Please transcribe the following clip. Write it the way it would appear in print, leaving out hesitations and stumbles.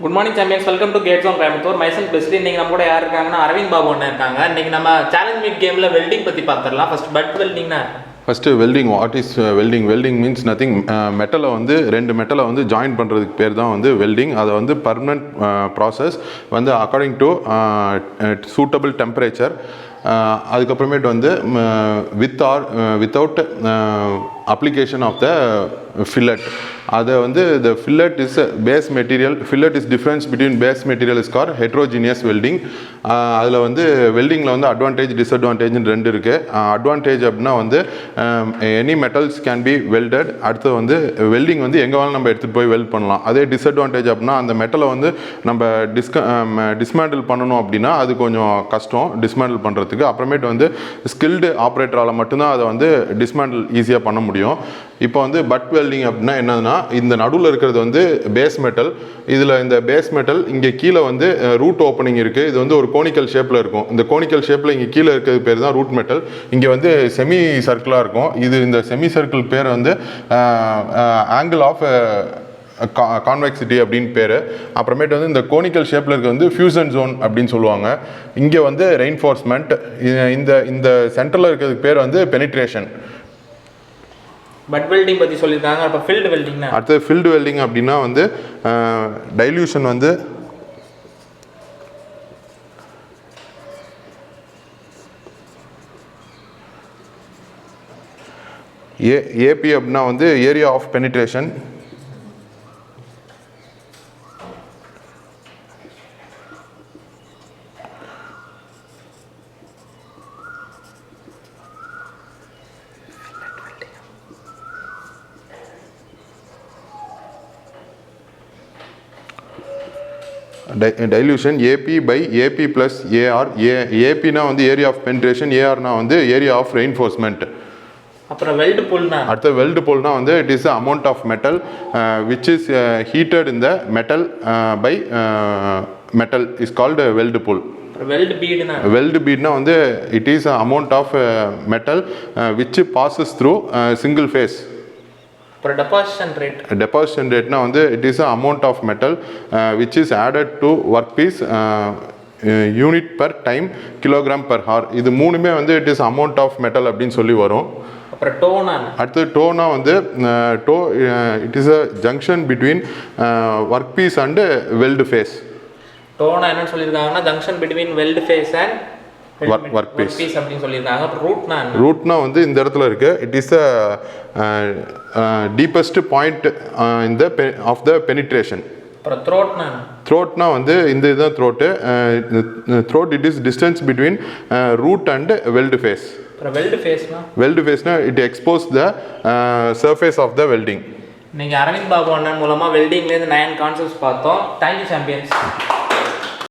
Good morning champions, welcome to Gates on Coimbatore. Myself Besli. இன்னைக்கு நம்ம கூட யார் இருக்காங்கன்னா அரவிந்த் பாபு அண்ணா இருக்காங்க. இன்னைக்கு நம்ம சேலஞ்ச் மீட் கேம்ல வெல்டிங் பத்தி பார்த்திரலாம். ஃபர்ஸ்ட் பட் வெல்டிங்னா first welding what is welding welding means nothing மெட்டலை வந்து ரெண்டு மெட்டலை வந்து ஜாயின் பண்ணுறதுக்கு பேர் தான் வந்து வெல்டிங். அதை வந்து பர்மனெண்ட் ப்ராசஸ் வந்து அக்கார்டிங் டு சூட்டபிள் டெம்பரேச்சர். அதுக்கப்புறமேட்டு வந்து without application of the fillet. அதை வந்து the fillet is a base material. Fillet is difference between base material is called heterogeneous welding. அதில் வந்து வெல்டிங்கில் வந்து அட்வான்டேஜ் டிஸ்அட்வான்டேஜ்னு ரெண்டு இருக்குது. அட்வான்டேஜ் அப்படின்னா வந்து any metals can be welded. அடுத்து வந்து வெல்டிங் வந்து எங்கே வேணாலும் நம்ம எடுத்துகிட்டு போய் வெல்ட் பண்ணலாம். அதே டிஸ்அட்வான்டேஜ் அப்படின்னா அந்த மெட்டலை வந்து நம்ம டிஸ்மேண்டில் பண்ணணும் அப்படின்னா அது கொஞ்சம் கஷ்டம் டிஸ்மேண்டில் பண்ணுறதுக்கு. அப்புறமேட்டு வந்து ஸ்கில்டு ஆப்ரேட்டரால் மட்டும்தான் அதை வந்து டிஸ்மேண்டில் ஈஸியாக பண்ண முடியும். இப்போ வந்து பட் வெல்டிங் அப்படின்னா என்னதுன்னா இந்த நடுவில் இருக்கிறது வந்து பேஸ் மெட்டல். இதில் இந்த பேஸ் மெட்டல் இங்கே கீழே வந்து ரூட் ஓப்பனிங் இருக்குது. இது வந்து ஒரு கோனிக்கல் ஷேப்பில் இருக்கும். இந்த கோனிக்கல் ஷேப்பில் இங்கே கீழே இருக்கிறது பேர் தான் ரூட் மெட்டல். இங்கே வந்து செமி சர்க்கிளாக இருக்கும். இது இந்த செமி சர்க்கிள் பேர் வந்து ஆங்கிள் ஆஃப் கான்வெக்சிட்டி அப்படின்னு பேர். அப்புறமேட்டு வந்து இந்த கோனிக்கல் ஷேப்பில் இருக்க வந்து ஃபியூசன் ஜோன் அப்படின்னு சொல்லுவாங்க. இங்கே வந்து ரெயின்ஃபோர்ஸ்மெண்ட். இந்த சென்டரில் இருக்கிறதுக்கு பேர் வந்து பெனிட்ரேஷன். பட் வெல்டிங் பற்றி சொல்லியிருக்காங்க. அப்போ ஃபீல்டு வெல்டிங்னா அடுத்து ஃபீல்டு வெல்டிங் அப்படின்னா வந்து டைல்யூஷன் வந்து ஏபி அப்படின்னா வந்து area of penetration. dilution AP by AP plus AR. AP னா வந்து ஏரியா ஆஃப் பெனிட்ரேஷன், AR னா வந்து ஏரியா ஆஃப் ரெயின்ஃபோர்ஸ்மெண்ட். அப்புறம் வெல்ட் புல்னா அடுத்த வெல்ட் புல்னா வந்து it is amount of metal which is heated in the metal by metal is called weld pool. Weld பீட்னா வந்து it is amount of metal which passes through single phase. Deposition rate na வந்து it is a amount of metal which is added to workpiece unit per time kilogram per hour. இது மூணுமே வந்து it is amount of metal அப்படின்னு சொல்லி வரும். அப்புறம் Donna அடுத்து டோனா வந்து toe it is a junction between workpiece and weld face. டோனா என்ன சொல்லிருக்காங்கன்னா junction between weld face and workpiece அப்படி சொல்லிருக்காங்க. அப்புறம் ரூட்னா வந்து இந்த இடத்துல இருக்கு. It is deepest point in the of the penetration. அப்புறம் த்ரோட்னா வந்து இந்த இதுதான் throat. Throat it is distance between root and weld face. அப்புறம் வெல்ட் ஃபேஸ்னா it expose the surface of the welding. இன்னைக்கு அரவிந்த் பாபு அண்ணன் மூலமா வெல்டிங்லேருந்து 9 கான்செப்ட்ஸ் பார்த்தோம். Thank you champions.